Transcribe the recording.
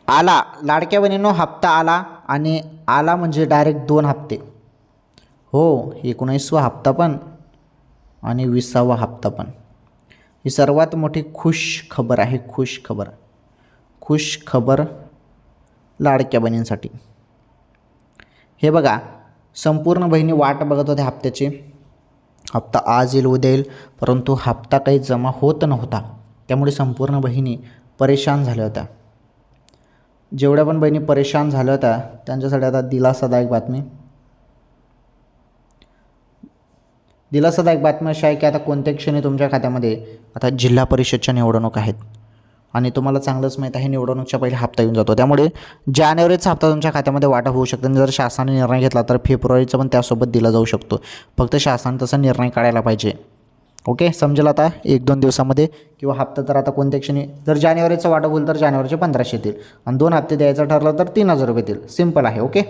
आला लाडक्या बहिणींनो, हप्ता आला आणि आला म्हणजे डायरेक्ट 2 हप्ते. हो, 19वा हप्ता पण आणि 20वा हप्ता पण. ही सर्वात मोठी खुश खबर आहे. खुश खबर लाडक्या बहिणींसाठी. हे बघा, संपूर्ण बहिणी वाट बघत होत्या हप्त्याची. हप्ता आज येईल उद्या येईल, परंतु हप्ता काही जमा होत नव्हता. त्यामुळे संपूर्ण बहिणी परेशान झाल्या होत्या. जेवढ्या पण बहिणी परेशान झाल्या होत्या त्यांच्यासाठी आता दिलासादायक बातमी अशी आहे की आता कोणत्या क्षणी तुमच्या खात्यामध्ये आता जिल्हा परिषदच्या निवडणूक आहेत आणि तुम्हाला चांगलंच माहीत आहे निवडणूकच्या पहिले हप्ता येऊन जातो. त्यामुळे जानेवारीचा हप्ता तुमच्या खात्यामध्ये वाटप होऊ शकतो. आणि जर शासनाने निर्णय घेतला तर फेब्रुवारीचा पण त्यासोबत दिला जाऊ शकतो. फक्त शासनाने तसा निर्णय काढायला पाहिजे. ओके, समजेल आता 1-2 दिवसामध्ये. किंवा हप्ता तर आता कोणत्या क्षणी जर जानेवारीचं वाटप होईल तर जानेवारीचे 1500 येतील आणि 2 हप्ते द्यायचं ठरलं तर 3000 रुपये येतील. सिंपल आहे. ओके.